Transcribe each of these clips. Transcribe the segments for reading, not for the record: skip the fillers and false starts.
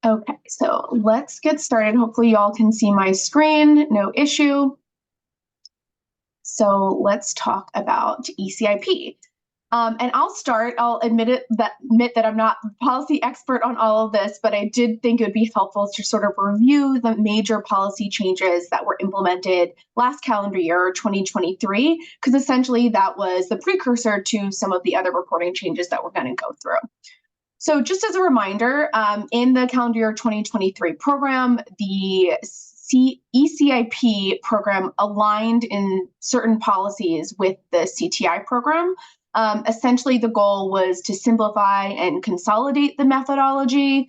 Okay, so let's get started. Hopefully y'all can see my screen, no issue. So let's talk about ECIP. And I'll admit that I'm not a policy expert on all of this, but I did think it would be helpful to sort of review the major policy changes that were implemented last calendar year, 2023, because essentially that was the precursor to some of the other reporting changes that we're going to go through. So just as a reminder, in the calendar year 2023 program, the ECIP program aligned in certain policies with the CTI program. Essentially, the goal was to simplify and consolidate the methodology,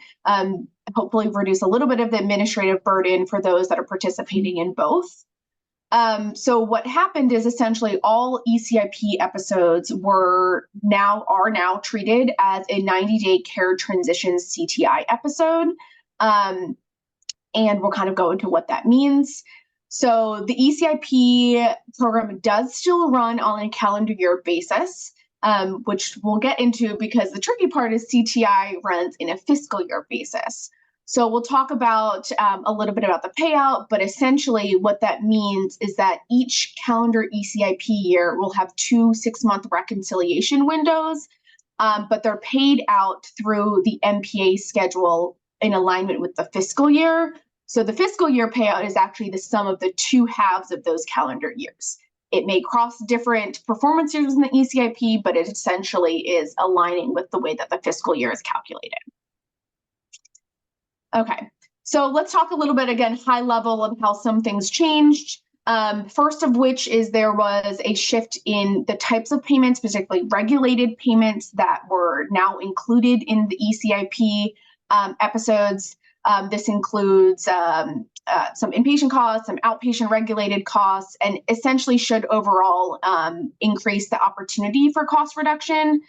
hopefully reduce a little bit of the administrative burden for those that are participating in both. So what happened is essentially all ECIP episodes are now treated as a 90-day care transition CTI episode. And we'll kind of go into what that means. So the ECIP program does still run on a calendar year basis, which we'll get into because the tricky part is CTI runs in a fiscal year basis. So we'll talk about a little bit about the payout, but essentially what that means is that each calendar ECIP year will have 2 6-month reconciliation windows, but they're paid out through the MPA schedule in alignment with the fiscal year. So the fiscal year payout is actually the sum of the 2 halves of those calendar years. It may cross different performance years in the ECIP, but it essentially is aligning with the way that the fiscal year is calculated. Okay, so let's talk a little bit again, high level of how some things changed. First of which is there was a shift in the types of payments, particularly regulated payments that were now included in the ECIP episodes. This includes some inpatient costs, some outpatient regulated costs, and essentially should overall increase the opportunity for cost reduction.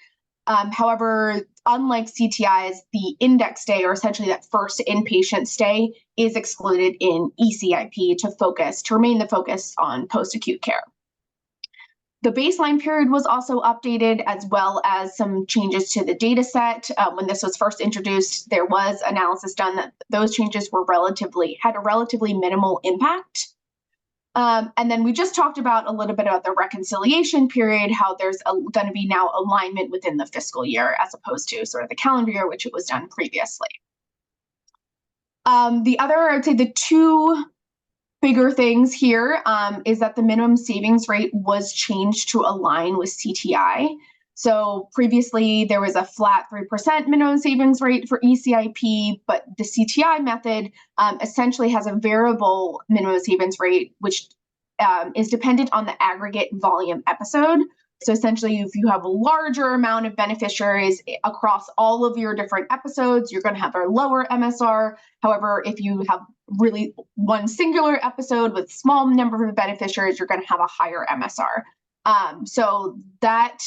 However, unlike CTIs, the index stay, or essentially that first inpatient stay, is excluded in ECIP to remain the focus on post-acute care. The baseline period was also updated, as well as some changes to the data set. When this was first introduced, there was analysis done that those changes had a relatively minimal impact. And then we just talked about a little bit about the reconciliation period, how there's going to be now alignment within the fiscal year as opposed to sort of the calendar year, which it was done previously. The other, I would say the 2 bigger things here is that the minimum savings rate was changed to align with CTI. So previously there was a flat 3% minimum savings rate for ECIP, but the CTI method essentially has a variable minimum savings rate, which is dependent on the aggregate volume episode. So essentially, if you have a larger amount of beneficiaries across all of your different episodes, you're going to have a lower MSR. However, if you have really one singular episode with small number of beneficiaries, you're going to have a higher MSR. So that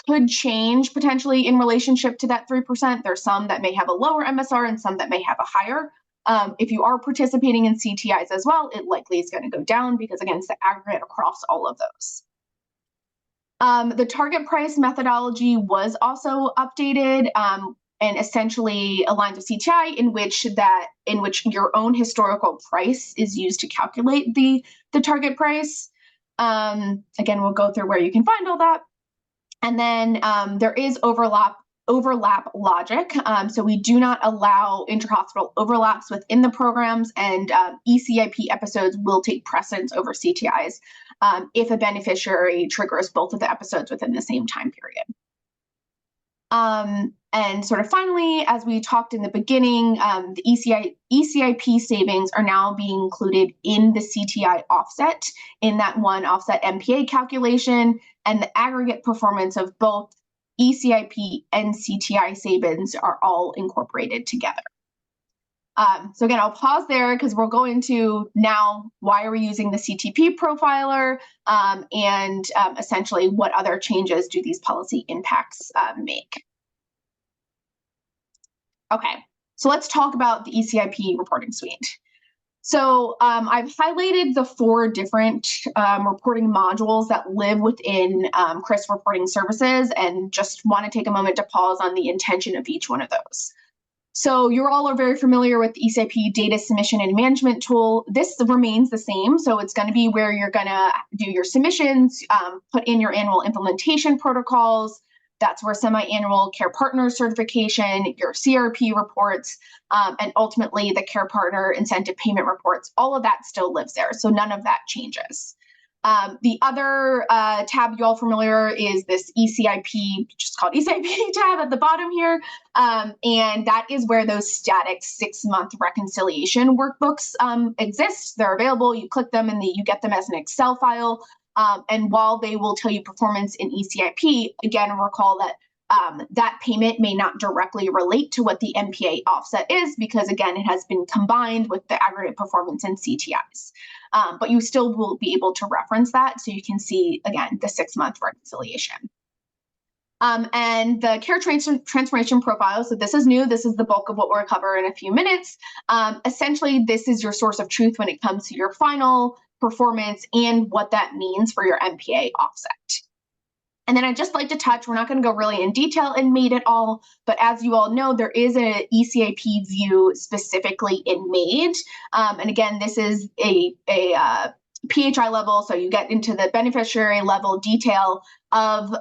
could change potentially in relationship to that 3%. There's some that may have a lower MSR and some that may have a higher. If you are participating in CTIs as well, it likely is going to go down because, again, it's the aggregate across all of those. The target price methodology was also updated and essentially aligned with CTI, in which your own historical price is used to calculate the target price. Again, we'll go through where you can find all that. And then there is overlap logic. So we do not allow interhospital overlaps within the programs, and ECIP episodes will take precedence over CTIs if a beneficiary triggers both of the episodes within the same time period. And sort of finally, as we talked in the beginning, the ECIP savings are now being included in the CTI offset in that one offset MPA calculation, and the aggregate performance of both ECIP and CTI savings are all incorporated together. So again, I'll pause there because we'll go into now why are we using the CTP profiler and essentially what other changes do these policy impacts make. Okay, so let's talk about the ECIP reporting suite. So I've highlighted the 4 different reporting modules that live within CRIS reporting services, and just want to take a moment to pause on the intention of each one of those. So you all are very familiar with the ECIP data submission and management tool. This remains the same. So it's going to be where you're going to do your submissions, put in your annual implementation protocols. That's where semi-annual care partner certification, your CRP reports, and ultimately the care partner incentive payment reports, all of that still lives there. So none of that changes. The other tab you all familiar is this ECIP, just called ECIP tab at the bottom here. And that is where those static 6-month reconciliation workbooks exist. They're available. You click them and you get them as an Excel file. And while they will tell you performance in ECIP, again, recall that that payment may not directly relate to what the MPA offset is because, again, it has been combined with the aggregate performance in CTIs. But you still will be able to reference that so you can see, again, the 6-month reconciliation. And the care transformation profile, so this is new, this is the bulk of what we'll cover in a few minutes. Essentially, this is your source of truth when it comes to your final performance and what that means for your MPA offset. And then I'd just like to touch, we're not going to go really in detail in MAID at all, but as you all know, there is an ECIP view specifically in MAID. And again, this is a PHI level, so you get into the beneficiary level detail of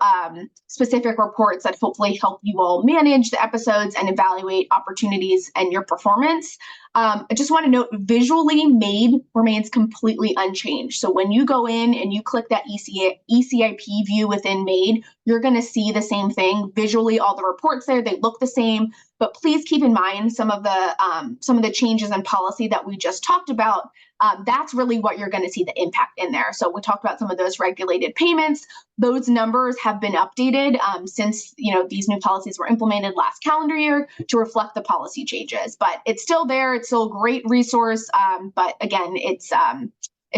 specific reports that hopefully help you all manage the episodes and evaluate opportunities and your performance. I just want to note, visually, MAID remains completely unchanged. So when you go in and you click that ECIP view within MAID, you're going to see the same thing. Visually, all the reports there, they look the same, but please keep in mind some of the changes in policy that we just talked about. That's really what you're going to see the impact in there. So we talked about some of those regulated payments. Those numbers have been updated since these new policies were implemented last calendar year to reflect the policy changes. But it's still there. It's still a great resource. But again, it's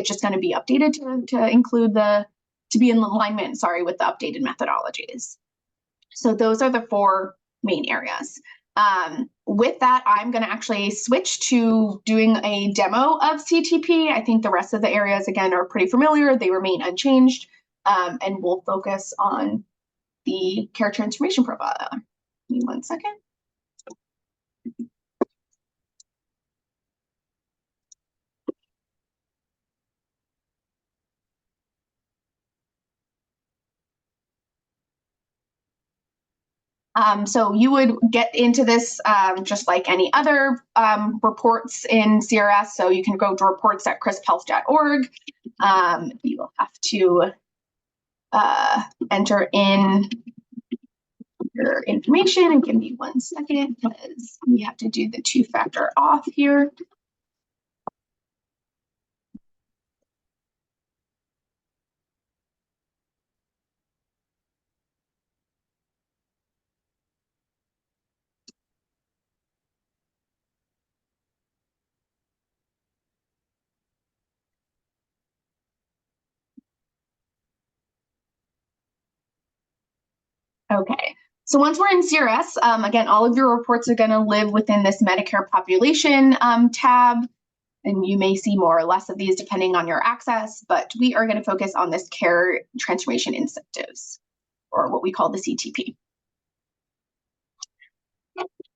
just going to be updated to include to be in alignment, with the updated methodologies. So those are the 4 main areas. With that, I'm going to actually switch to doing a demo of CTP. I think the rest of the areas, again, are pretty familiar. They remain unchanged, and we'll focus on the care transformation profile. Give me 1 second. So you would get into this just like any other reports in CRS. So you can go to reports.crisphealth.org. You will have to enter in your information, and give me 1 second because we have to do the 2-factor auth here. Okay, so once we're in CRS, again, all of your reports are going to live within this Medicare population tab, and you may see more or less of these depending on your access, but we are going to focus on this care transformation incentives, or what we call the CTP.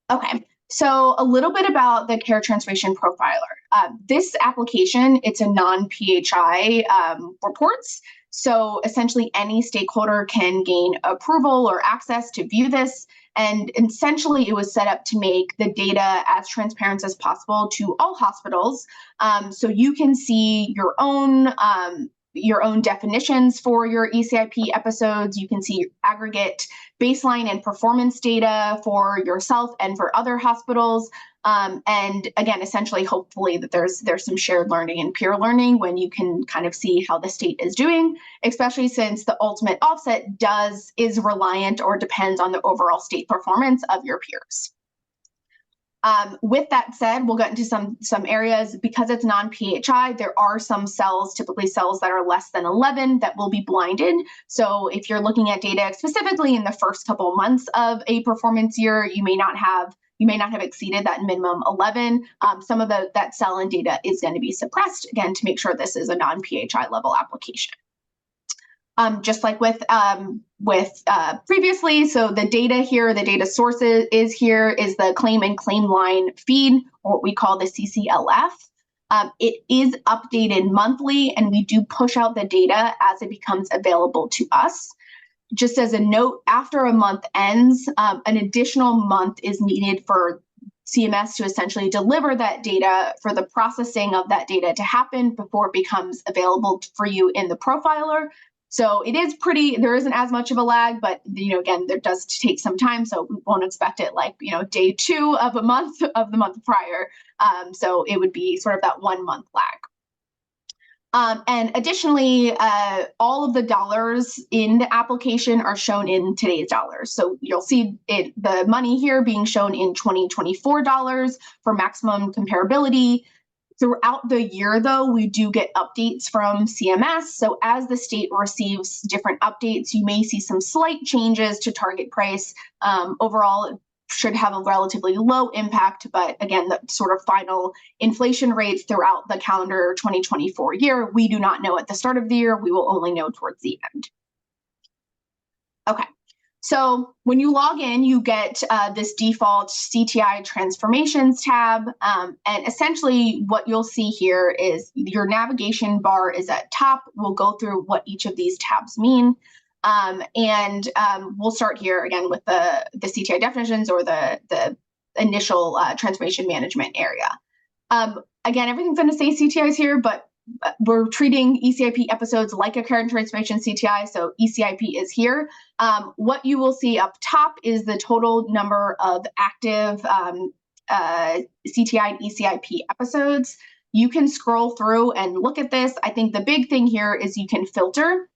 Okay, so a little bit about the care transformation profiler. This application, it's a non-PHI reports. So essentially any stakeholder can gain approval or access to view this. And essentially it was set up to make the data as transparent as possible to all hospitals. So you can see your own definitions for your ECIP episodes. You can see aggregate baseline and performance data for yourself and for other hospitals. And again, essentially, hopefully that there's some shared learning and peer learning when you can kind of see how the state is doing, especially since the ultimate offset is reliant or depends on the overall state performance of your peers. With that said, we'll get into some areas. Because it's non-PHI, there are some cells, typically cells that are less than 11, that will be blinded. So if you're looking at data specifically in the first couple months of a performance year, you may not have exceeded that minimum 11. Some of that cell and data is going to be suppressed, again, to make sure this is a non-PHI level application. just like with previously. So the data here, the data source is here is the claim and claim line feed, or what we call the CCLF. It is updated monthly, and we do push out the data as it becomes available to us. Just as a note, after a month ends, an additional month is needed for CMS to essentially deliver that data, for the processing of that data to happen before it becomes available for you in the profiler. So it is there isn't as much of a lag, but again, there does take some time. So we won't expect it like, day 2 of a month of the month prior. So it would be sort of that 1 month lag. And additionally, all of the dollars in the application are shown in today's dollars. So you'll see the money here being shown in 2024 dollars for maximum comparability. Throughout the year, though, we do get updates from CMS. So as the state receives different updates, you may see some slight changes to target price. Overall, it should have a relatively low impact, but again, the sort of final inflation rates throughout the calendar 2024 year, we do not know at the start of the year. We will only know towards the end. Okay. So when you log in, you get this default CTI transformations tab. And essentially what you'll see here is your navigation bar is at top. We'll go through what each of these tabs mean. We'll start here again with the CTI definitions, or the initial transformation management area. Again, everything's going to say CTIs here, but we're treating ECIP episodes like a current transformation CTI, so ECIP is here. What you will see up top is the total number of active CTI and ECIP episodes. You can scroll through and look at this. I think the big thing here is you can filter.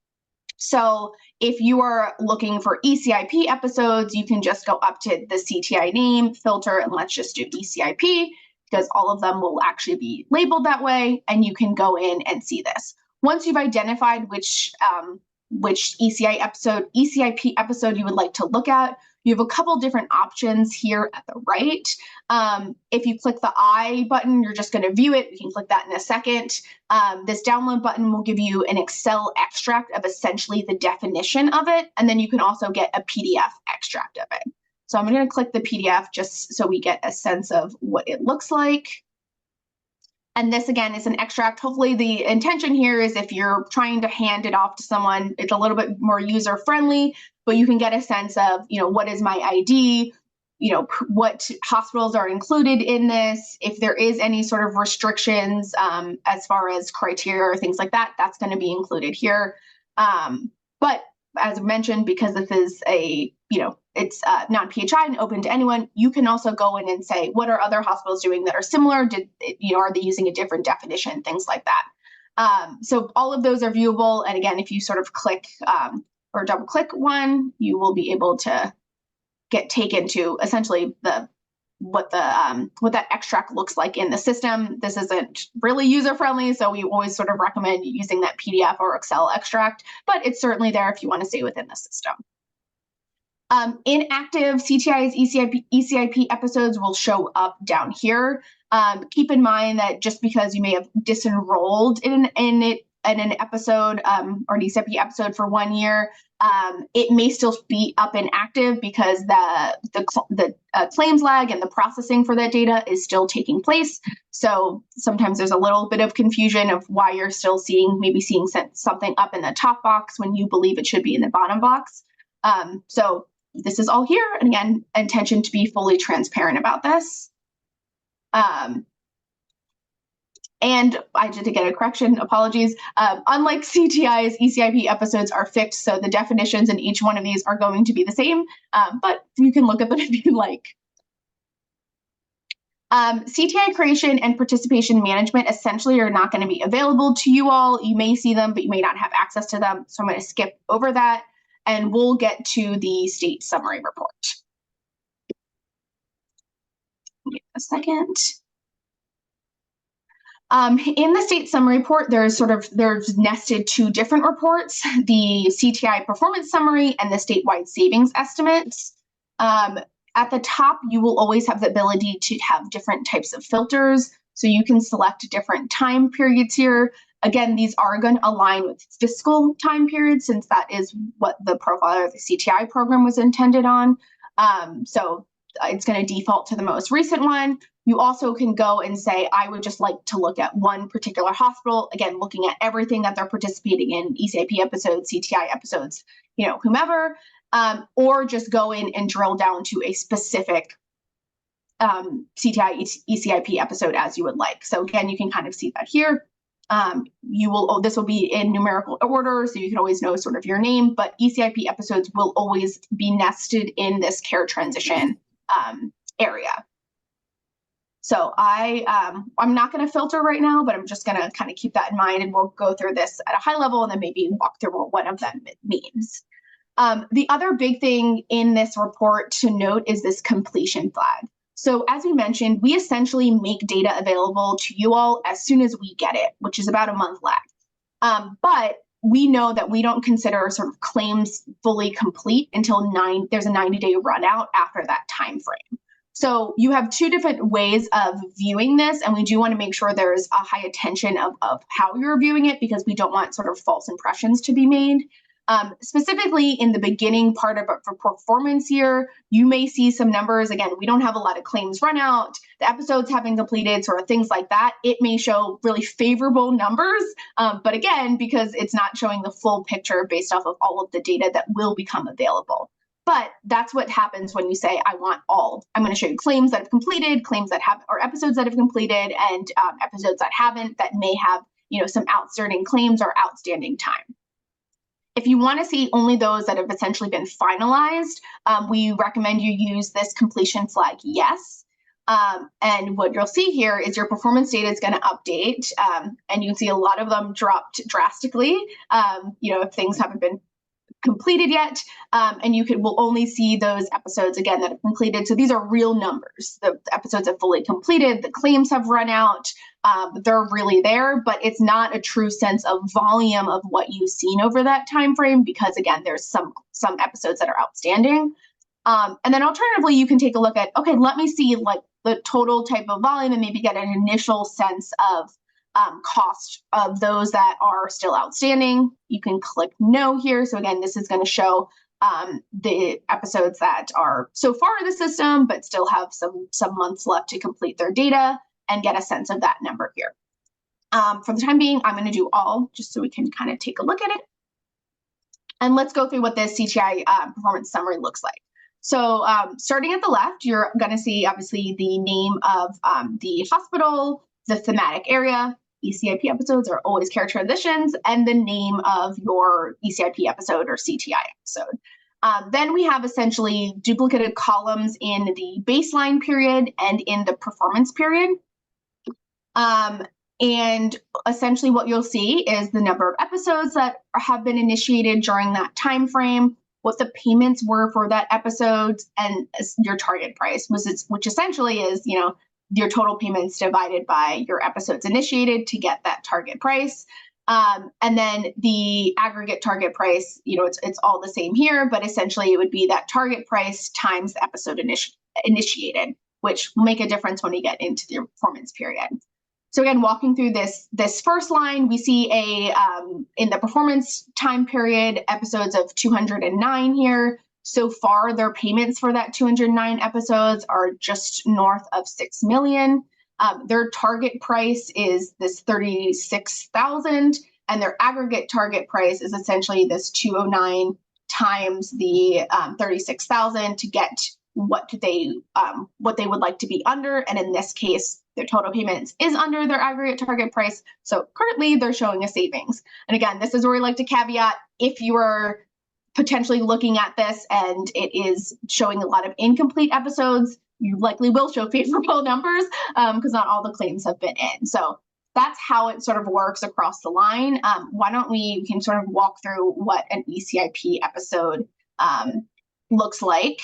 So if you are looking for ECIP episodes, you can just go up to the CTI name, filter, and let's just do ECIP, because all of them will actually be labeled that way, and you can go in and see this. Once you've identified which ECIP episode you would like to look at, you have a couple different options here at the right. If you click the I button, you're just going to view it. You can click that in a second. This download button will give you an Excel extract of essentially the definition of it, and then you can also get a PDF extract of it. So I'm going to click the PDF just so we get a sense of what it looks like. And this, again, is an extract. Hopefully the intention here is if you're trying to hand it off to someone, it's a little bit more user-friendly, but you can get a sense of, what is my ID, what hospitals are included in this, if there is any sort of restrictions as far as criteria or things like that, that's going to be included here. But as mentioned, because this is it's non-PHI and open to anyone, you can also go in and say, what are other hospitals doing that are similar? Are they using a different definition? Things like that. So all of those are viewable. And again, if you sort of click or double click one, you will be able to get taken to essentially what that extract looks like in the system. This isn't really user-friendly, so we always sort of recommend using that PDF or Excel extract, but it's certainly there if you want to stay within the system. Inactive CTIs, ECIP episodes will show up down here. Keep in mind that just because you may have disenrolled in an episode or an ECIP episode for 1 year, it may still be up and active because the claims lag and the processing for that data is still taking place. So sometimes there's a little bit of confusion of why you're still seeing something up in the top box when you believe it should be in the bottom box. So this is all here, and again, intention to be fully transparent about this. And I did get a correction, apologies. Unlike CTIs, ECIP episodes are fixed, so the definitions in each one of these are going to be the same, but you can look at them if you like. CTI creation and participation management essentially are not going to be available to you all. You may see them, but you may not have access to them, so I'm going to skip over that, and we'll get to the state summary report. Give me a second. In the state summary report, there's nested 2 different reports, the CTI performance summary and the statewide savings estimates. At the top, you will always have the ability to have different types of filters. So you can select different time periods here. Again, these are going to align with fiscal time periods since that is what the profiler of the CTI program was intended on. So it's going to default to the most recent one. You also can go and say, I would just like to look at one particular hospital, again, looking at everything that they're participating in, ECIP episodes, CTI episodes, whomever, or just go in and drill down to a specific CTI ECIP episode as you would like. So again, you can kind of see that here. This will be in numerical order, so you can always know sort of your name, but ECIP episodes will always be nested in this care transition area. So I'm not going to filter right now, but I'm just going to kind of keep that in mind, and we'll go through this at a high level and then maybe walk through what one of them means. The other big thing in this report to note is this completion flag. So as we mentioned, we essentially make data available to you all as soon as we get it, which is about a month lag. But we know that we don't consider sort of claims fully complete until there's a 90-day run out after that time frame. So you have two different ways of viewing this, and we do want to make sure there's a high attention of how you're viewing it, because we don't want sort of false impressions to be made. Specifically in the beginning part of for performance year, you may see some numbers. Again, we don't have a lot of claims run out, the episodes have been completed, sort of things like that. It may show really favorable numbers, but again, because it's not showing the full picture based off of all of the data that will become available. But that's what happens when you say, I want all. I'm going to show you claims that have completed, claims that have, or episodes that have completed, and episodes that haven't, that may have, some outstanding claims or outstanding time. If you want to see only those that have essentially been finalized, we recommend you use this completion flag yes. And what you'll see here is your performance data is going to update, and you can see a lot of them dropped drastically, if things haven't been completed yet, and will only see those episodes again that have completed. So these are real numbers. The episodes have fully completed, the claims have run out, they're really there, but it's not a true sense of volume of what you've seen over that time frame, because again, there's some episodes that are outstanding. And then alternatively, you can take a look at, okay, let me see like the total type of volume and maybe get an initial sense of cost of those that are still outstanding. You can click no here. So again, this is going to show the episodes that are so far in the system, but still have some months left to complete their data and get a sense of that number here. For the time being, I'm going to do all just so we can kind of take a look at it. And let's go through what this CTI performance summary looks like. So starting at the left, you're going to see obviously the name of the hospital, the thematic area. ECIP episodes are always care transitions, and the name of your ECIP episode or CTI episode. Then we have essentially duplicated columns in the baseline period and in the performance period. And essentially what you'll see is the number of episodes that have been initiated during that time frame, what the payments were for that episode, and your target price, which essentially is, your total payments divided by your episodes initiated to get that target price. And then the aggregate target price, it's all the same here, but essentially it would be that target price times the episode initiated, which will make a difference when you get into the performance period. So again, walking through this first line, we see in the performance time period, episodes of 209 here. So far, their payments for that 209 episodes are just north of 6 million. Their target price is this 36,000, and their aggregate target price is essentially this 209 times the 36,000 to get what they would like to be under. And in this case, their total payments is under their aggregate target price. So currently, they're showing a savings. And again, this is where we like to caveat, if you are potentially looking at this and it is showing a lot of incomplete episodes, you likely will show favorable numbers because not all the claims have been in. So that's how it sort of works across the line. Why don't we can sort of walk through what an ECIP episode looks like.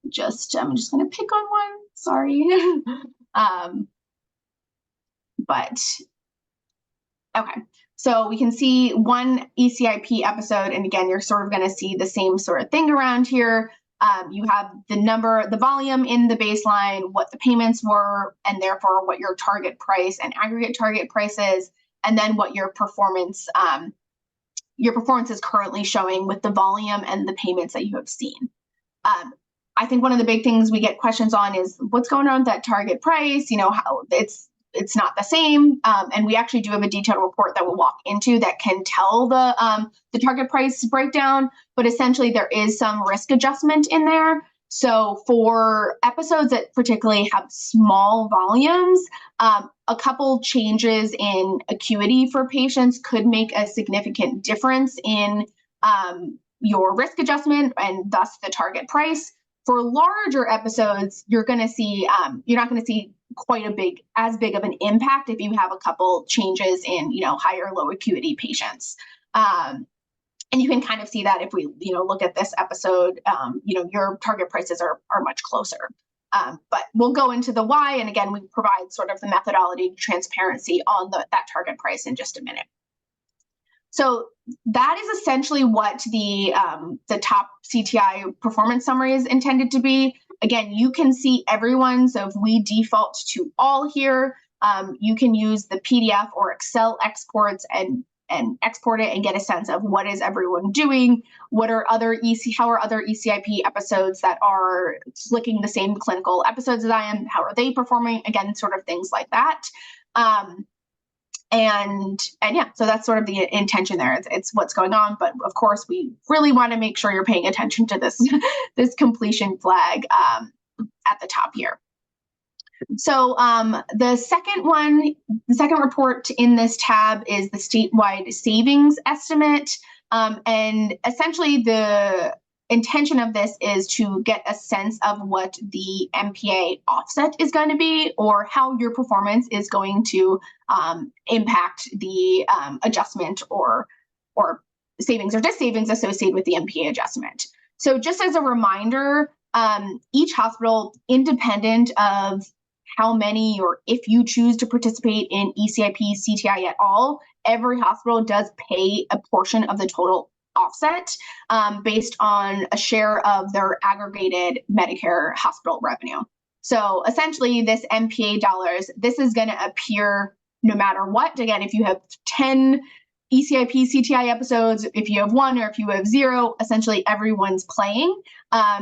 I'm just going to pick on one, sorry. But okay. So we can see one ECIP episode, and again, you're sort of going to see the same sort of thing around here. You have the volume in the baseline, what the payments were, and therefore what your target price and aggregate target price is. and then what your performance is currently showing with the volume and the payments that you have seen. I think one of the big things we get questions on is what's going on with that target price, how it's not the same. And we actually do have a detailed report that we'll walk into that can tell the target price breakdown, but essentially there is some risk adjustment in there. So for episodes that particularly have small volumes, a couple changes in acuity for patients could make a significant difference in your risk adjustment and thus the target price. For larger episodes, you're not going to see quite as big of an impact if you have a couple changes in, high or low acuity patients. And you can kind of see that if we, look at this episode, your target prices are much closer. But we'll go into the why, and again, we provide sort of the methodology transparency on that target price in just a minute. So that is essentially what the top CTI performance summary is intended to be. Again, you can see everyone. So if we default to all here, you can use the PDF or Excel exports and export it and get a sense of what is everyone doing, how are other ECIP episodes that are clicking the same clinical episodes as I am, how are they performing? Again, sort of things like that. And yeah, so that's sort of the intention there. It's what's going on, but of course we really want to make sure you're paying attention to this this completion flag at the top here. So the second report in this tab is the statewide savings estimate, and essentially the intention of this is to get a sense of what the MPA offset is going to be, or how your performance is going to impact the adjustment or savings or dis-savings associated with the MPA adjustment. So just as a reminder, each hospital, independent of how many or if you choose to participate in ECIP, CTI at all, every hospital does pay a portion of the total offset based on a share of their aggregated Medicare hospital revenue. So essentially this MPA dollars, this is going to appear no matter what. Again, if you have 10 ECIP, CTI episodes, if you have 1 or if you have 0, essentially everyone's playing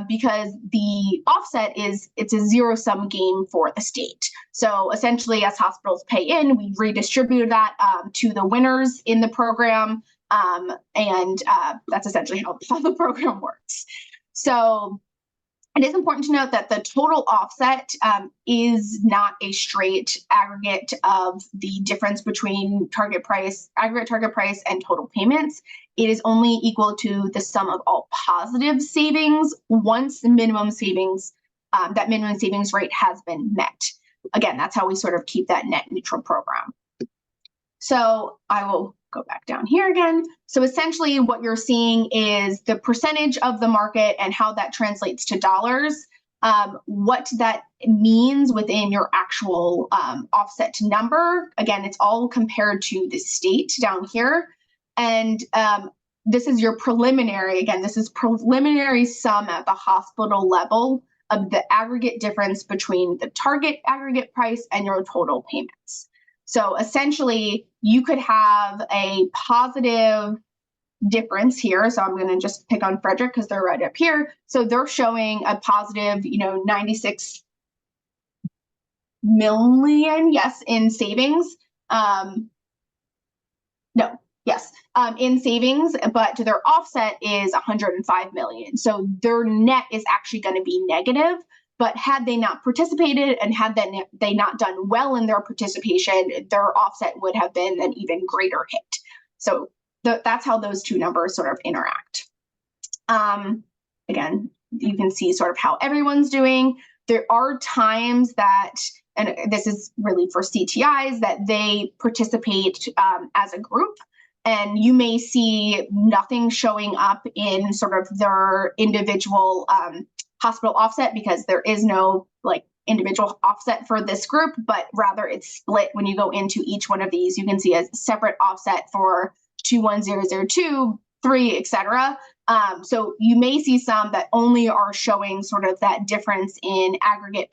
because the offset it's a zero-sum game for the state. So essentially as hospitals pay in, we redistribute that to the winners in the program. And that's essentially how the program works. So it is important to note that the total offset is not a straight aggregate of the difference between aggregate target price and total payments. It is only equal to the sum of all positive savings once the minimum savings, that minimum savings rate has been met. Again, that's how we sort of keep that net neutral program. So I will go back down here again. So essentially what you're seeing is the percentage of the market and how that translates to dollars, what that means within your actual offset number. Again, it's all compared to the state down here. And this is your preliminary, again, this is preliminary sum at the hospital level of the aggregate difference between the target aggregate price and your total payments. So essentially, you could have a positive difference here. So I'm going to just pick on Frederick because they're right up here. So they're showing a positive, 96 million, yes, in savings. In savings, but their offset is 105 million. So their net is actually going to be negative. But had they not participated and had they not done well in their participation, their offset would have been an even greater hit. So that's how those two numbers sort of interact. Again, you can see sort of how everyone's doing. There are times that, and this is really for CTIs, that they participate as a group. And you may see nothing showing up in sort of their individual hospital offset because there is no individual offset for this group, but rather it's split when you go into each one of these. You can see a separate offset for 21002, 3, etc. So you may see some that only are showing sort of that difference in aggregate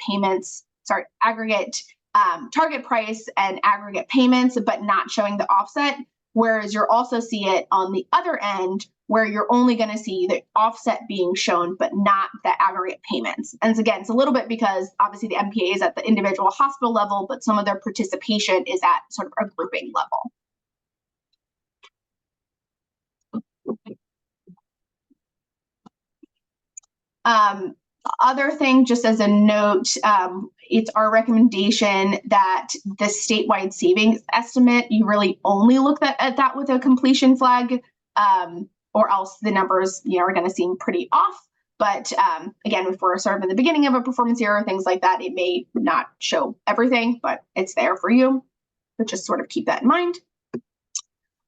target price and aggregate payments, but not showing the offset. Whereas you'll also see it on the other end where you're only going to see the offset being shown, but not the aggregate payments. And again, it's a little bit because obviously the MPA is at the individual hospital level, but some of their participation is at sort of a grouping level. Other thing, just as a note, it's our recommendation that the statewide savings estimate, you really only look at that with a completion flag, or else the numbers are going to seem pretty off. But again, if we're sort of in the beginning of a performance year or things like that, it may not show everything, but it's there for you. But just sort of keep that in mind.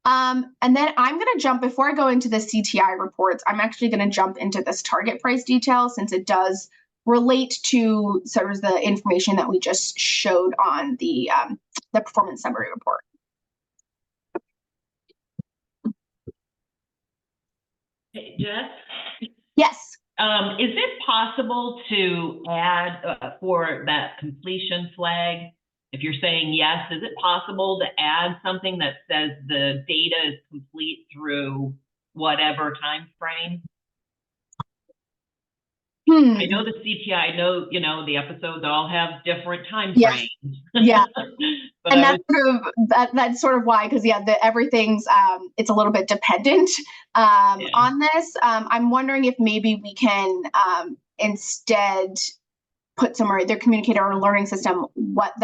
And then I'm going to jump, before I go into the CTI reports, I'm actually going to jump into this target price detail since it does relate to sort of the information that we just showed on the performance summary report. Hey, Jess? Yes. Is it possible to add for that completion flag? If you're saying yes, is it possible to add something that says the data is complete through whatever time frame? I know the CTI, I know, the episodes all have different time frames. Yeah. But and that's sort of why, because everything's it's a little bit dependent on this. I'm wondering if maybe we can instead put somewhere their communicator or learning system what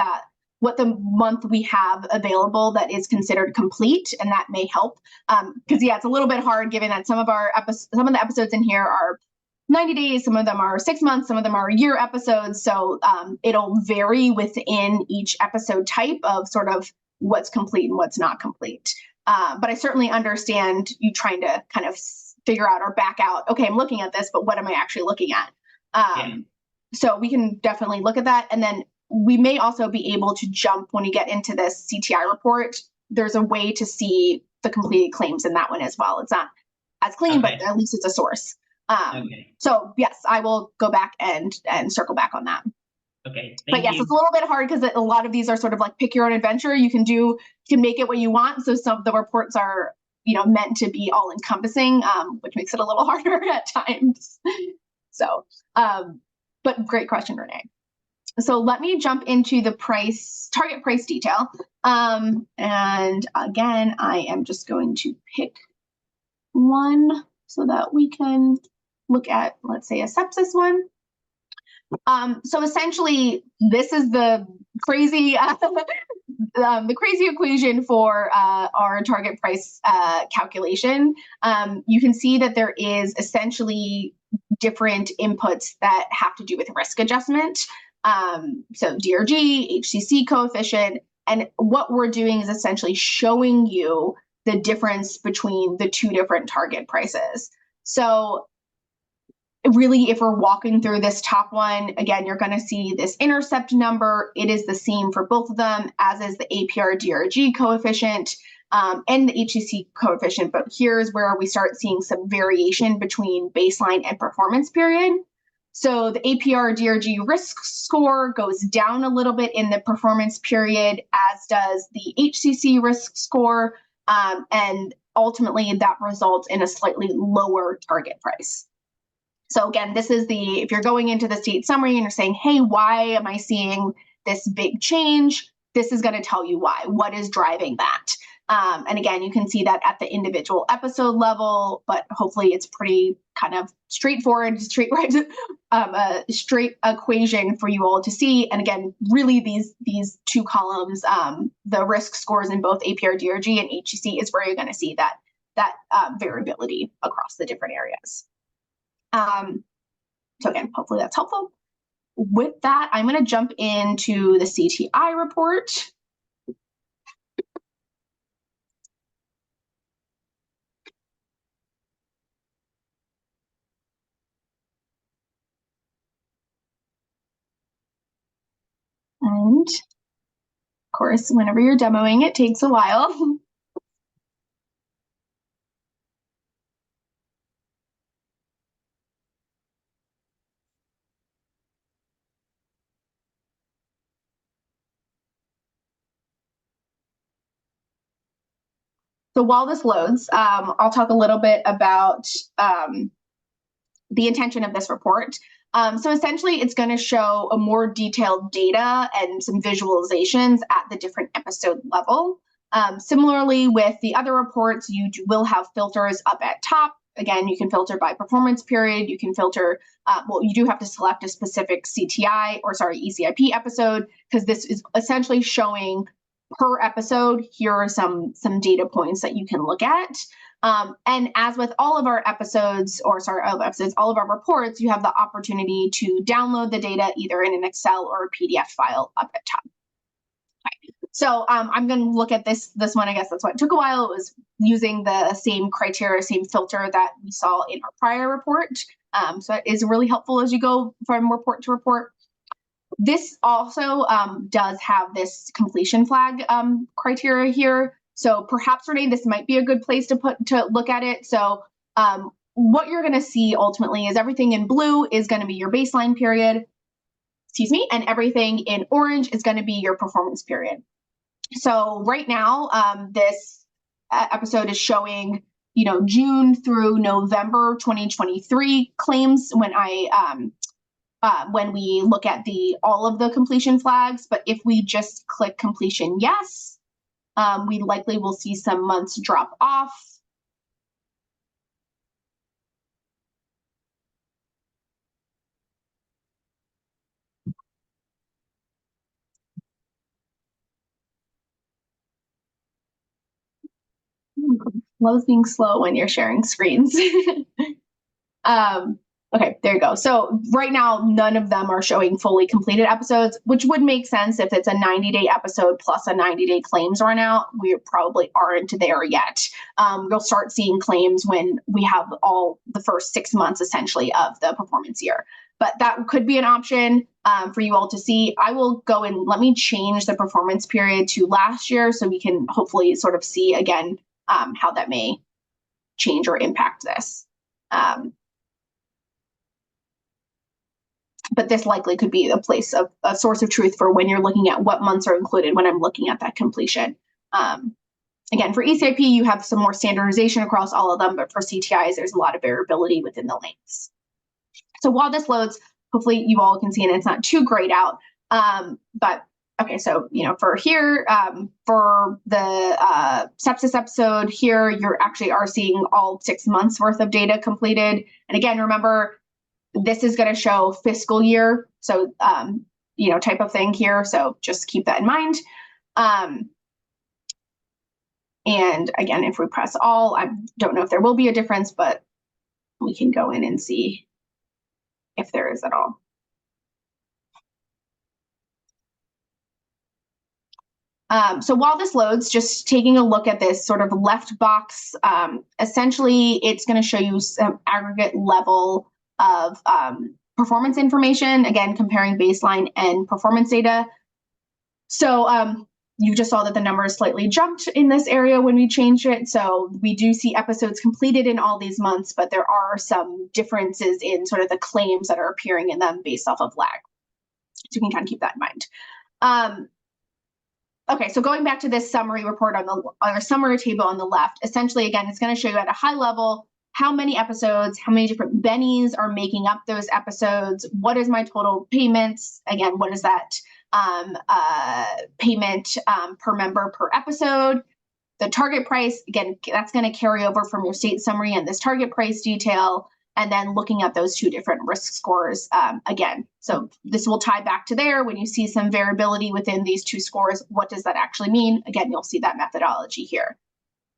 the month we have available that is considered complete, and that may help. Because it's a little bit hard given that some of the episodes in here are 90 days, some of them are 6 months, some of them are year episodes. So it'll vary within each episode type of sort of what's complete and what's not complete. But I certainly understand you trying to kind of figure out or back out, okay, I'm looking at this, but what am I actually looking at? So we can definitely look at that. And then we may also be able to jump when you get into this CTI report. There's a way to see the completed claims in that one as well. It's not as clean, but at least it's a source. So yes, I will go back and circle back on that. Okay. But yes, it's a little bit hard because a lot of these are sort of like pick your own adventure. You can make it what you want. So some of the reports are, meant to be all encompassing, which makes it a little harder at times. So, but great question, Renee. So let me jump into the target price detail. And again, I am just going to pick one so that we can look at, let's say, a sepsis one. So essentially, this is the crazy equation for our target price calculation. You can see that there is essentially different inputs that have to do with risk adjustment. So DRG, HCC coefficient, and what we're doing is essentially showing you the difference between the two different target prices. So really, if we're walking through this top one, again, you're going to see this intercept number. It is the same for both of them, as is the APR DRG coefficient and the HCC coefficient. But here's where we start seeing some variation between baseline and performance period. So the APR DRG risk score goes down a little bit in the performance period, as does the HCC risk score. And ultimately, that results in a slightly lower target price. So again, this is if you're going into the state summary and you're saying, hey, why am I seeing this big change? This is going to tell you why. What is driving that? And again, you can see that at the individual episode level, but hopefully it's pretty kind of straightforward, straight equation for you all to see. And again, really these two columns, the risk scores in both APR, DRG, and HCC is where you're going to see that variability across the different areas. So again, hopefully that's helpful. With that, I'm going to jump into the CTI report. And of course, whenever you're demoing, it takes a while. So while this loads, I'll talk a little bit about the intention of this report. So essentially, it's going to show a more detailed data and some visualizations at the different episode level. Similarly, with the other reports, you will have filters up at top. Again, you can filter by performance period. You can filter, well, you do have to select a specific ECIP episode, because this is essentially showing per episode, here are some data points that you can look at. And as with all of our episodes, all of our reports, you have the opportunity to download the data either in an Excel or a PDF file up at top. Okay. So I'm going to look at this one. I guess that's why it took a while. It was using the same criteria, same filter that we saw in our prior report. So it is really helpful as you go from report to report. This also does have this completion flag criteria here. So perhaps, Renee, this might be a good place to look at it. So what you're going to see ultimately is everything in blue is going to be your baseline period, and everything in orange is going to be your performance period. So right now, this episode is showing, June through November 2023 claims when we look at all of the completion flags. But if we just click completion yes, we likely will see some months drop off. Love's being slow when you're sharing screens. Okay, there you go. So right now, none of them are showing fully completed episodes, which would make sense if it's a 90-day episode plus a 90-day claims run out. We probably aren't there yet. You'll start seeing claims when we have all the first 6 months, essentially, of the performance year. But that could be an option for you all to see. I will go and let me change the performance period to last year so we can hopefully sort of see again how that may change or impact this. But this likely could be a source of truth for when you're looking at what months are included when I'm looking at that completion. Again, for ECIP, you have some more standardization across all of them, but for CTIs, there's a lot of variability within the lengths. So while this loads, hopefully you all can see, and it's not too grayed out, but okay, so, for here, for the sepsis episode here, you're actually are seeing all 6 months worth of data completed. And again, remember, this is going to show fiscal year, so, type of thing here. So just keep that in mind. And again, if we press all, I don't know if there will be a difference, but we can go in and see if there is at all. So while this loads, just taking a look at this sort of left box, essentially it's going to show you some aggregate level of performance information, again, comparing baseline and performance data. So you just saw that the numbers slightly jumped in this area when we changed it. So we do see episodes completed in all these months, but there are some differences in sort of the claims that are appearing in them based off of lag. So you can kind of keep that in mind. Okay, so going back to this summary report on the summary table on the left, essentially, again, it's going to show you at a high level how many episodes, how many different bennies are making up those episodes, what is my total payments, again, what is that payment per member per episode, the target price, again, that's going to carry over from your state summary and this target price detail, and then looking at those two different risk scores again. So this will tie back to there. When you see some variability within these two scores, what does that actually mean? Again, you'll see that methodology here.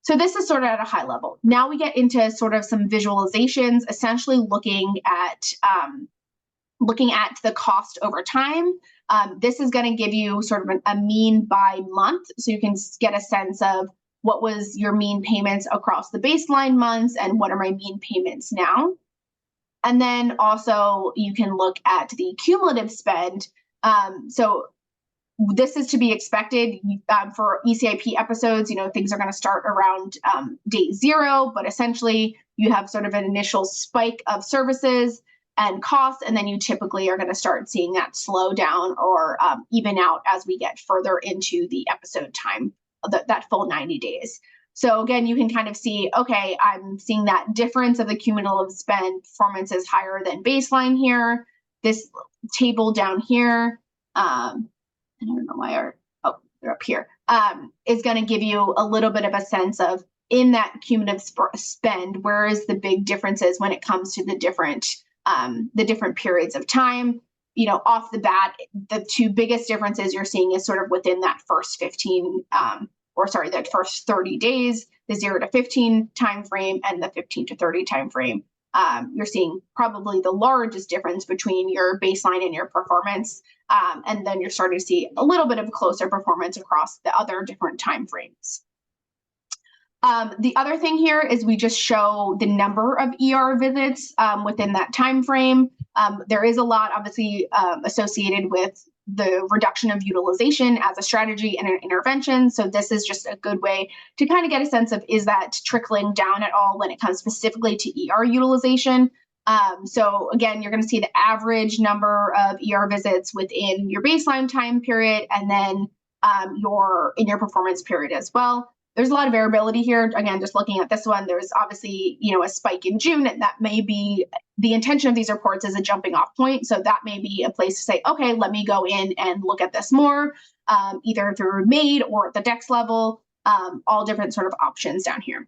So this is sort of at a high level. Now we get into sort of some visualizations, essentially looking at the cost over time. This is going to give you sort of a mean by month, so you can get a sense of what was your mean payments across the baseline months and what are my mean payments now. And then also you can look at the cumulative spend. So this is to be expected for ECIP episodes. Things are going to start around day 0, but essentially you have sort of an initial spike of services and costs, and then you typically are going to start seeing that slow down or even out as we get further into the episode time, that full 90 days. So again, you can kind of see, okay, I'm seeing that difference of the cumulative spend performance is higher than baseline here. This table down here, I don't know why they're up here, is going to give you a little bit of a sense of, in that cumulative spend, where is the big differences when it comes to the different periods of time. You know, off the bat, the two biggest differences you're seeing is sort of within that first that first 30 days, the 0 to 15 time frame and the 15 to 30 time frame. You're seeing probably the largest difference between your baseline and your performance. And then you're starting to see a little bit of closer performance across the other different time frames. The other thing here is we just show the number of ER visits within that time frame. There is a lot obviously associated with the reduction of utilization as a strategy and an intervention. So this is just a good way to kind of get a sense of, is that trickling down at all when it comes specifically to ER utilization? So again, you're going to see the average number of ER visits within your baseline time period, and then in your performance period as well. There's a lot of variability here. Again, just looking at this one, there's obviously, a spike in June, and that may be the intention of these reports as a jumping off point. So that may be a place to say, okay, let me go in and look at this more, either through MAID or at the DEX level, all different sort of options down here.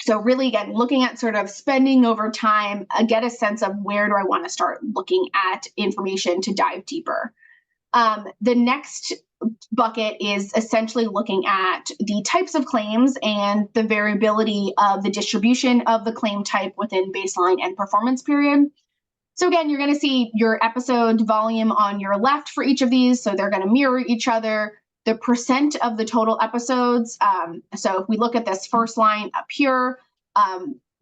So really, again, looking at sort of spending over time, get a sense of where do I want to start looking at information to dive deeper. The next bucket is essentially looking at the types of claims and the variability of the distribution of the claim type within baseline and performance period. So again, you're going to see your episode volume on your left for each of these. So they're going to mirror each other. The percent of the total episodes. So if we look at this first line up here,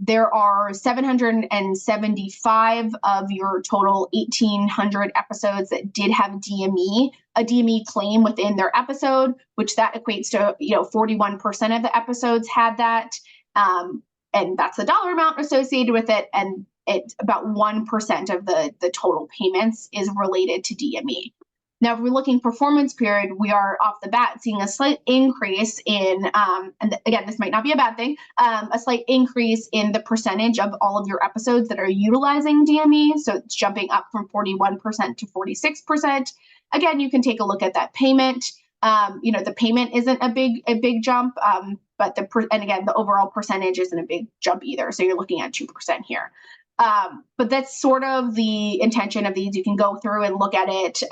there are 775 of your total 1,800 episodes that did have a DME claim within their episode, which that equates to 41% of the episodes had that, and that's the dollar amount associated with it, and it's about 1% of the total payments is related to DME. Now, if we're looking performance period, we are off the bat seeing a slight increase in, and again, this might not be a bad thing, a slight increase in the percentage of all of your episodes that are utilizing DME. So it's jumping up from 41% to 46%. Again, you can take a look at that payment. The payment isn't a big jump, but and again, the overall percentage isn't a big jump either. So you're looking at 2% here. But that's sort of the intention of these. You can go through and look at it.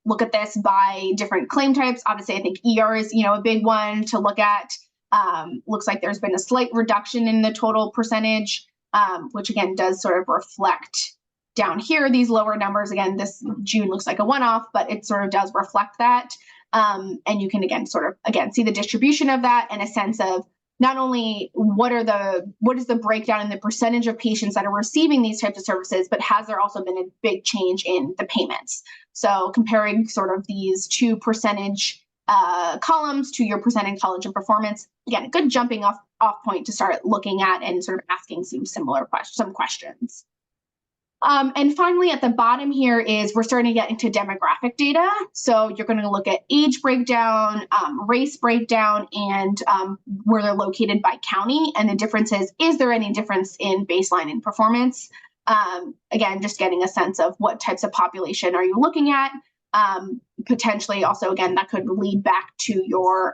Look at this by different claim types. Obviously, I think ER is, a big one to look at. Looks like there's been a slight reduction in the total percentage, which again does sort of reflect down here these lower numbers. Again, this June looks like a one-off, but it sort of does reflect that. And you can see the distribution of that and a sense of not only what is the breakdown in the percentage of patients that are receiving these types of services, but has there also been a big change in the payments? So comparing sort of these two percentage columns to your percentage college and performance, again, a good jumping off point to start looking at and sort of asking some questions. And finally, at the bottom here is we're starting to get into demographic data. So you're going to look at age breakdown, race breakdown, and where they're located by county. And the difference is there any difference in baseline and performance? Again, just getting a sense of what types of population are you looking at. Potentially also, again, that could lead back to your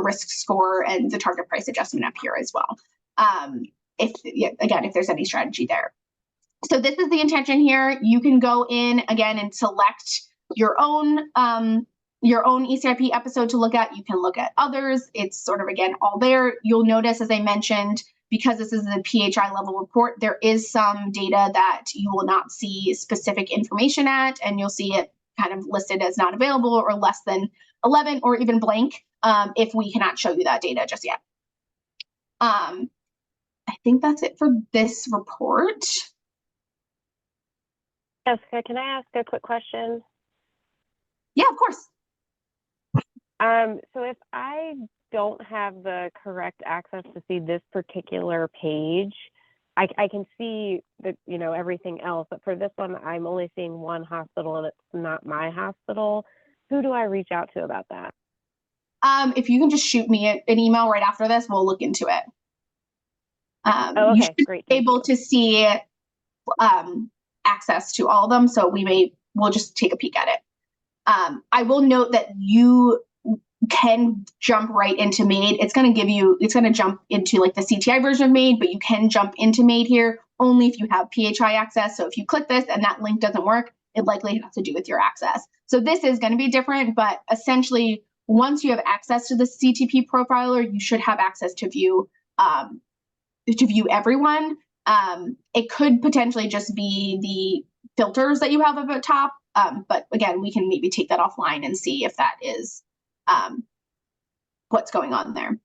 risk score and the target price adjustment up here as well. If there's any strategy there. So this is the intention here. You can go in again and select your own ECIP episode to look at. You can look at others. It's sort of, again, all there. You'll notice, as I mentioned, because this is a PHI level report, there is some data that you will not see specific information at, and you'll see it kind of listed as not available or less than 11 or even blank if we cannot show you that data just yet. I think that's it for this report. Jessica, can I ask a quick question? Yeah, of course. So if I don't have the correct access to see this particular page, I can see everything else, but for this one, I'm only seeing one hospital and it's not my hospital. Who do I reach out to about that? If you can just shoot me an email right after this, we'll look into it. Oh, You okay, should great. be able to see access to all of them, so we'll just take a peek at it. I will note that you can jump right into MAID. It's going to jump into like the CTI version of MAID, but you can jump into MAID here only if you have PHI access. So if you click this and that link doesn't work, it likely has to do with your access. So this is going to be different, but essentially once you have access to the CTP profiler, you should have access to view everyone. It could potentially just be the filters that you have up at top. But again, we can maybe take that offline and see if that is what's going on there.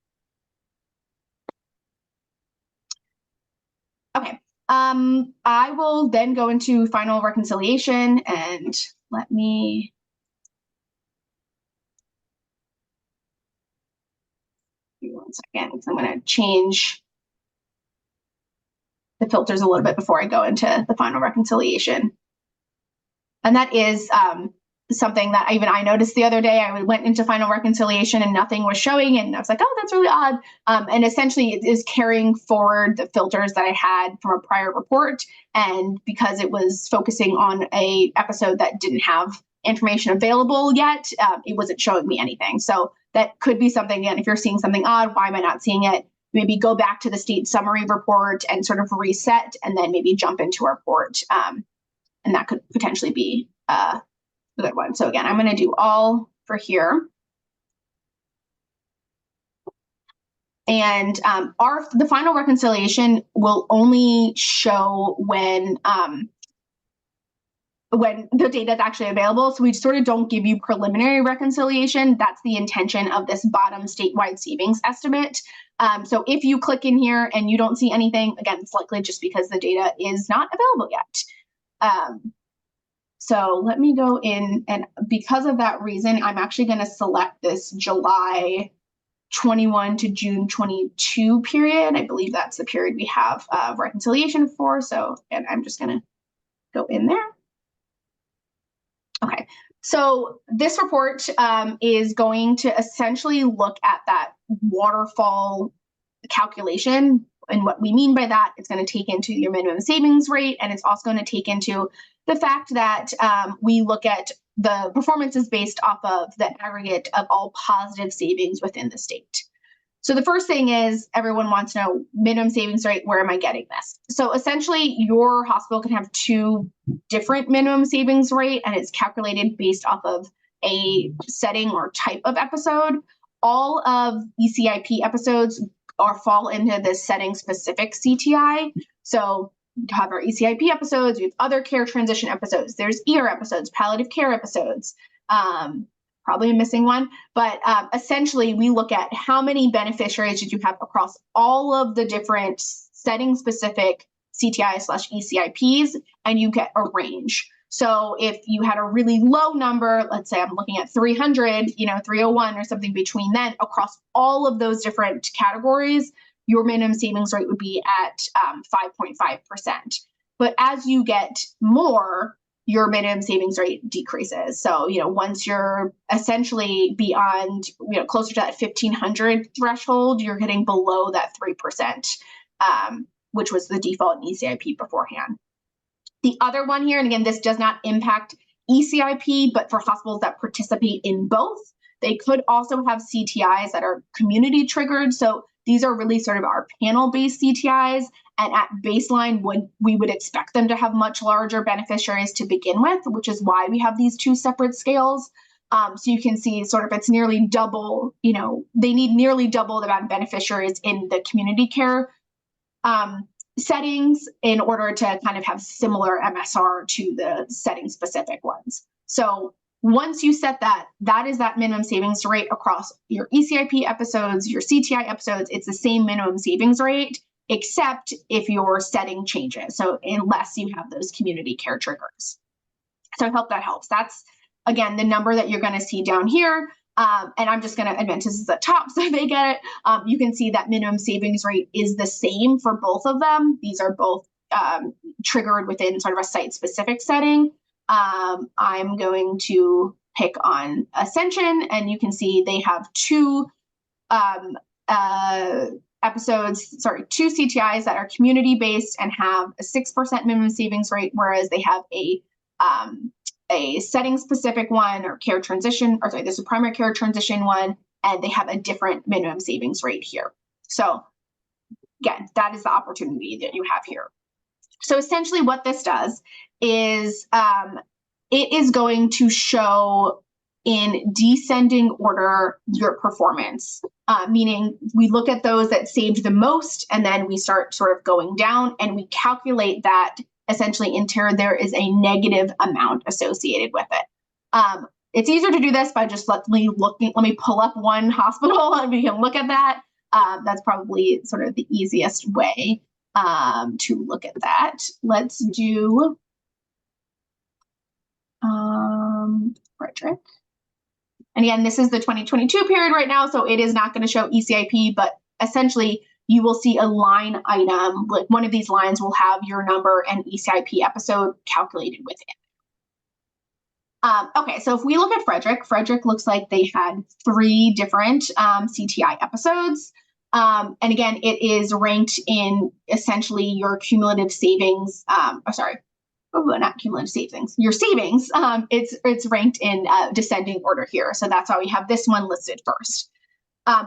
Okay, I will then go into final reconciliation, and let me give me 1 second, because I'm going to change the filters a little bit before I go into the final reconciliation. And that is something that even I noticed the other day. I went into final reconciliation and nothing was showing, and I was like, oh, that's really odd. And essentially it is carrying forward the filters that I had from a prior report. And because it was focusing on a episode that didn't have information available yet, it wasn't showing me anything. So that could be something, and if you're seeing something odd, why am I not seeing it? Maybe go back to the state summary report and sort of reset, and then maybe jump into a report. And that could potentially be a good one. So again, I'm going to do all for here. And the final reconciliation will only show when the data is actually available. So we sort of don't give you preliminary reconciliation. That's the intention of this bottom statewide savings estimate. So if you click in here and you don't see anything, again, it's likely just because the data is not available yet. So let me go in, and because of that reason, I'm actually going to select this July 21 to June 22 period. I believe that's the period we have reconciliation for. So, and I'm just going to go in there. Okay, so this report is going to essentially look at that waterfall calculation. And what we mean by that, it's going to take into your minimum savings rate, and it's also going to take into the fact that we look at the performance is based off of the aggregate of all positive savings within the state. So the first thing is everyone wants to know minimum savings rate, where am I getting this? So essentially your hospital can have two different minimum savings rate, and it's calculated based off of a setting or type of episode. All of ECIP episodes fall into this setting specific CTI. So we have our ECIP episodes, we have other care transition episodes, there's ER episodes, palliative care episodes, probably a missing one, but essentially we look at how many beneficiaries did you have across all of the different setting specific CTI/ECIPs, and you get a range. So if you had a really low number, let's say I'm looking at 300, 301 or something between then, across all of those different categories, your minimum savings rate would be at 5.5%. But as you get more, your minimum savings rate decreases. So, once you're essentially beyond, closer to that 1,500 threshold, you're getting below that 3%, which was the default in ECIP beforehand. The other one here, and again, this does not impact ECIP, but for hospitals that participate in both, they could also have CTIs that are community triggered. So these are really sort of our panel-based CTIs, and at baseline, we would expect them to have much larger beneficiaries to begin with, which is why we have these two separate scales. So you can see sort of it's nearly double, they need nearly double the amount of beneficiaries in the community care settings in order to kind of have similar MSR to the setting specific ones. So once you set that, that is that minimum savings rate across your ECIP episodes, your CTI episodes. It's the same minimum savings rate, except if your setting changes. So unless you have those community care triggers. So I hope that helps. That's, again, the number that you're going to see down here. And I'm just going to advance this is the top so they get it. You can see that minimum savings rate is the same for both of them. These are both triggered within sort of a site-specific setting. I'm going to pick on Ascension, and you can see they have two two CTIs that are community-based and have a 6% minimum savings rate, whereas they have a setting-specific one or care transition, or sorry, there's a primary care transition one, and they have a different minimum savings rate here. So again, that is the opportunity that you have here. So essentially what this does is it is going to show in descending order your performance, meaning we look at those that saved the most, and then we start sort of going down, and we calculate that essentially until there is a negative amount associated with it. It's easier to do this by just let me pull up one hospital and we can look at that. That's probably sort of the easiest way to look at that. Let's do Frederick. And again, this is the 2022 period right now, so it is not going to show ECIP, but essentially you will see a line item, like one of these lines will have your number and ECIP episode calculated within. Okay, so if we look at Frederick looks like they had 3 different CTI episodes. And again, it is ranked in essentially your cumulative savings, not cumulative savings, your savings. It's ranked in descending order here. So that's why we have this one listed first.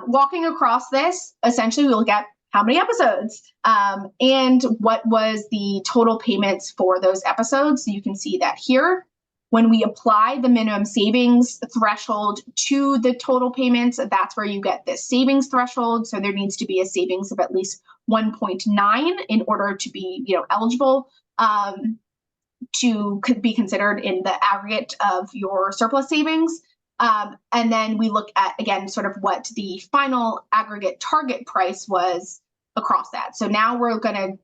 Walking across this, essentially we look at how many episodes and what was the total payments for those episodes. So you can see that here. When we apply the minimum savings threshold to the total payments, that's where you get this savings threshold. So there needs to be a savings of at least 1.9 in order to be, eligible to be considered in the aggregate of your surplus savings. And then we look at, again, sort of what the final aggregate target price was across that. So now we're gonna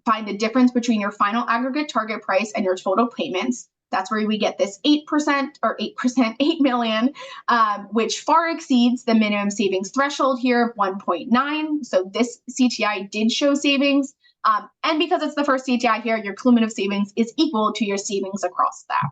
find the difference between your final aggregate target price and your total payments. That's where we get this 8%, 8 million, which far exceeds the minimum savings threshold here of 1.9. So this CTI did show savings. And because it's the first CTI here, your cumulative savings is equal to your savings across that.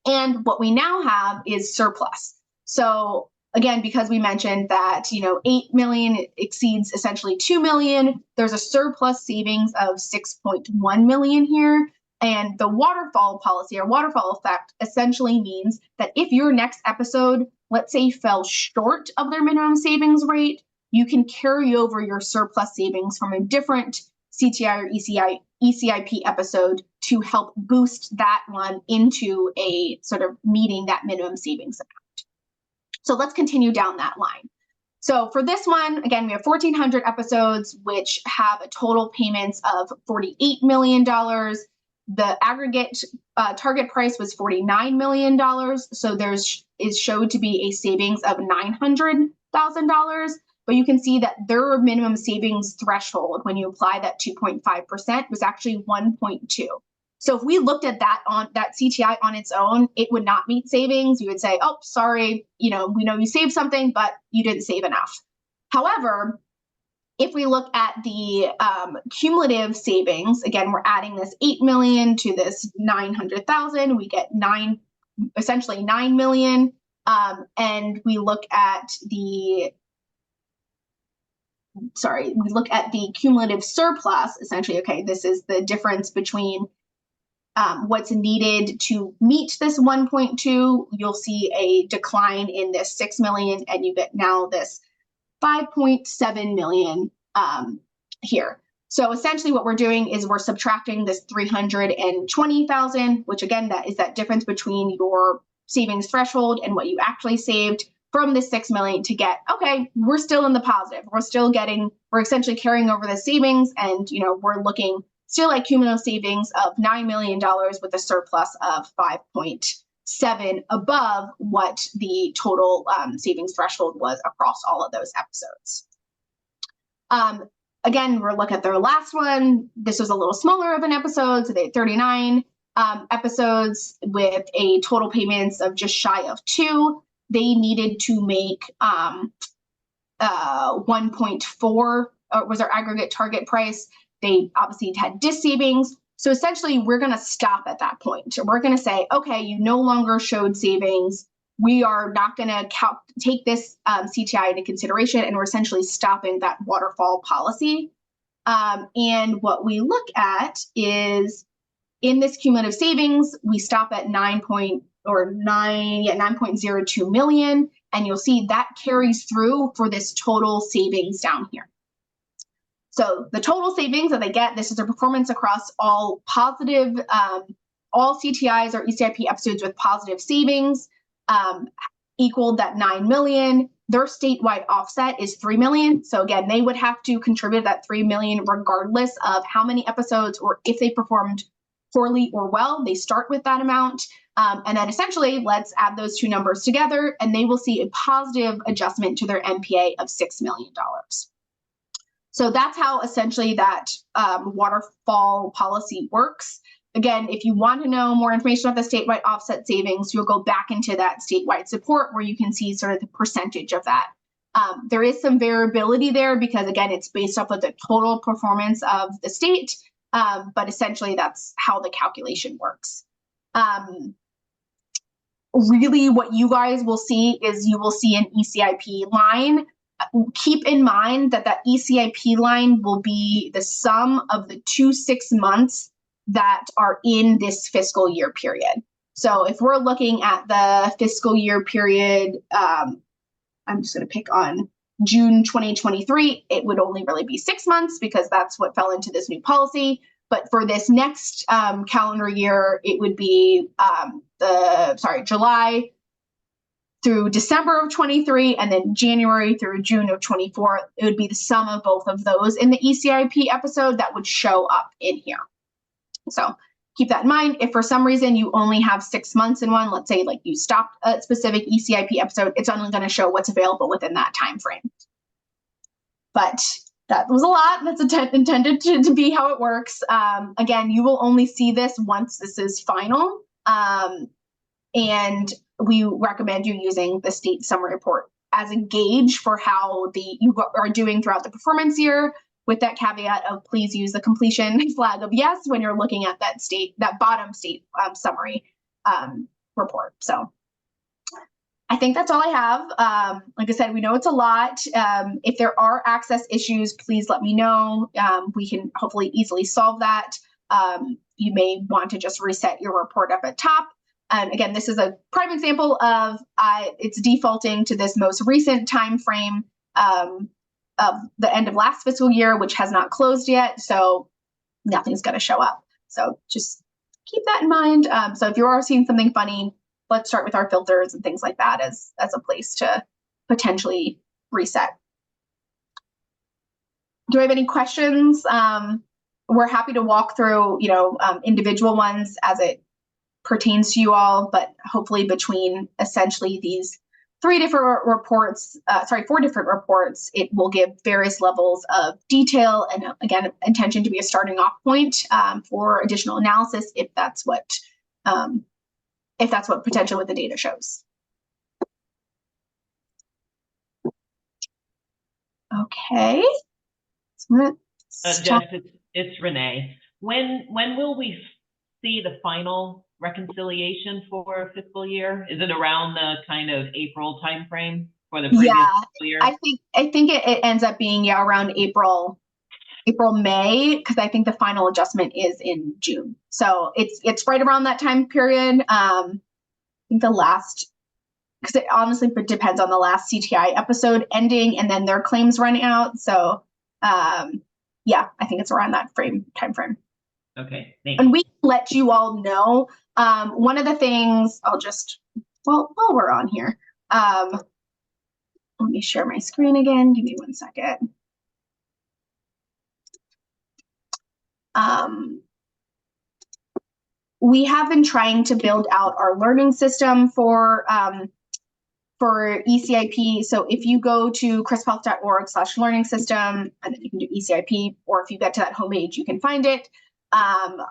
And what we now have is surplus. So again, because we mentioned that, 8 million exceeds essentially 2 million, there's a surplus savings of 6.1 million here. And the waterfall policy or waterfall effect essentially means that if your next episode, let's say, fell short of their minimum savings rate, you can carry over your surplus savings from a different CTI or ECIP episode to help boost that one into a sort of meeting that minimum savings amount. So let's continue down that line. So for this one, again, we have 1,400 episodes, which have a total payments of $48 million. The aggregate target price was $49 million. So is showed to be a savings of $900,000. But you can see that their minimum savings threshold, when you apply that 2.5%, was actually 1.2. So if we looked at that CTI on its own, it would not meet savings. You would say, oh, sorry, we know you saved something, but you didn't save enough. However, if we look at the cumulative savings, again, we're adding this 8 million to this 900,000, we get essentially 9 million. And we look at the cumulative surplus, essentially, okay, this is the difference between what's needed to meet this 1.2. You'll see a decline in this 6 million, and you get now this 5.7 million here. So essentially what we're doing is we're subtracting this 320,000, which again, that is that difference between your savings threshold and what you actually saved from the 6 million to get, okay, we're still in the positive. We're essentially carrying over the savings, and we're looking still at cumulative savings of $9 million with a surplus of 5.7 above what the total savings threshold was across all of those episodes. Again, we'll look at their last one. This was a little smaller of an episode, so they had 39 episodes with a total payments of just shy of 2. They needed to make 1.4 was their aggregate target price. They obviously had dis savings, So essentially, we're going to stop at that point. We're going to say, okay, you no longer showed savings. We are not going to take this CTI into consideration, and we're essentially stopping that waterfall policy. And what we look at is in this cumulative savings, we stop at 9.02 million, and you'll see that carries through for this total savings down here. So the total savings that they get, this is their performance across all positive, all CTIs or ECIP episodes with positive savings equaled that 9 million. Their statewide offset is 3 million. So again, they would have to contribute that 3 million regardless of how many episodes or if they performed poorly or well. They start with that amount. And then essentially, let's add those two numbers together, and they will see a positive adjustment to their MPA of $6 million. So that's how essentially that waterfall policy works. Again, if you want to know more information about the statewide offset savings, you'll go back into that statewide support where you can see sort of the percentage of that. There is some variability there because, again, it's based off of the total performance of the state, but essentially that's how the calculation works. Really, what you guys will see is you will see an ECIP line. Keep in mind that that ECIP line will be the sum of the 2 6 months that are in this fiscal year period. So if we're looking at the fiscal year period, I'm just going to pick on June 2023, it would only really be 6 months because that's what fell into this new policy. But for this next calendar year, it would be July through December of 23, and then January through June of 24. It would be the sum of both of those in the ECIP episode that would show up in here. So keep that in mind. If for some reason you only have 6 months in one, let's say like you stopped a specific ECIP episode, it's only going to show what's available within that time frame. But that was a lot. That's intended to be how it works. Again, you will only see this once this is final. And we recommend you using the state summary report as a gauge for how you are doing throughout the performance year, with that caveat of please use the completion flag of yes when you're looking at that bottom state summary report. So I think that's all I have. Like I said, we know it's a lot. If there are access issues, please let me know. We can hopefully easily solve that. You may want to just reset your report up at top. And again, this is a prime example of it's defaulting to this most recent time frame of the end of last fiscal year, which has not closed yet. So nothing's going to show up. So just keep that in mind. So if you are seeing something funny, let's start with our filters and things like that as a place to potentially reset. Do I have any questions? We're happy to walk through, individual ones as it pertains to you all, but hopefully between essentially these 4 different reports, it will give various levels of detail and again, intention to be a starting off point for additional analysis if that's what potential with the data shows. Okay. Jess, it's Renee. When will we see the final reconciliation for fiscal year? Is it around the kind of April timeframe for the previous fiscal year? I think it ends up being around April, May, because I think the final adjustment is in June. So it's right around that time period. I think because it honestly depends on the last CTI episode ending and then their claims running out. So yeah, I think it's around that time frame. Okay, thanks. And we can let you all know. One of the things while we're on here, let me share my screen again. Give me 1 second. We have been trying to build out our learning system for ECIP. So if you go to crisphealth.org/learning system, and then you can do ECIP, or if you get to that homepage, you can find it.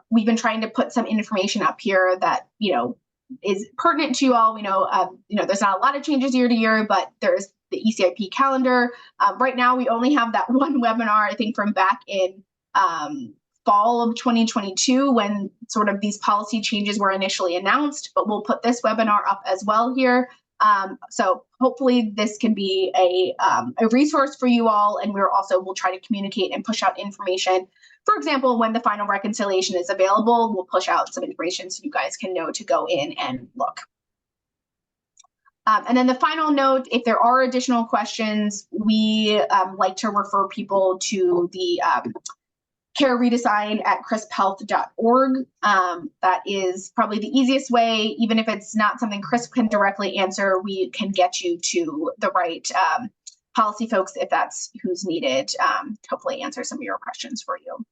We've been trying to put some information up here that, is pertinent to you all. We know, there's not a lot of changes year to year, but there's the ECIP calendar. Right now, we only have that one webinar, I think, from back in fall of 2022 when sort of these policy changes were initially announced, but we'll put this webinar up as well here. So hopefully this can be a resource for you all, and we'll try to communicate and push out information. For example, when the final reconciliation is available, we'll push out some information so you guys can know to go in and look. And then the final note, if there are additional questions, we like to refer people to the care redesign at crisphealth.org. That is probably the easiest way. Even if it's not something CRISP can directly answer, we can get you to the right policy folks if that's who's needed to hopefully answer some of your questions for you.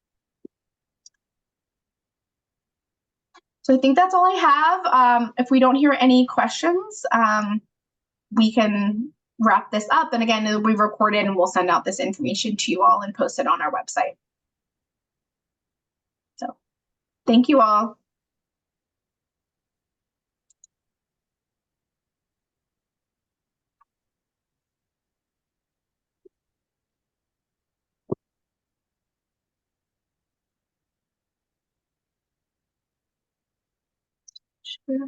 So I think that's all I have. If we don't hear any questions, we can wrap this up. And again, it'll be recorded and we'll send out this information to you all and post it on our website. So thank you all. Sure.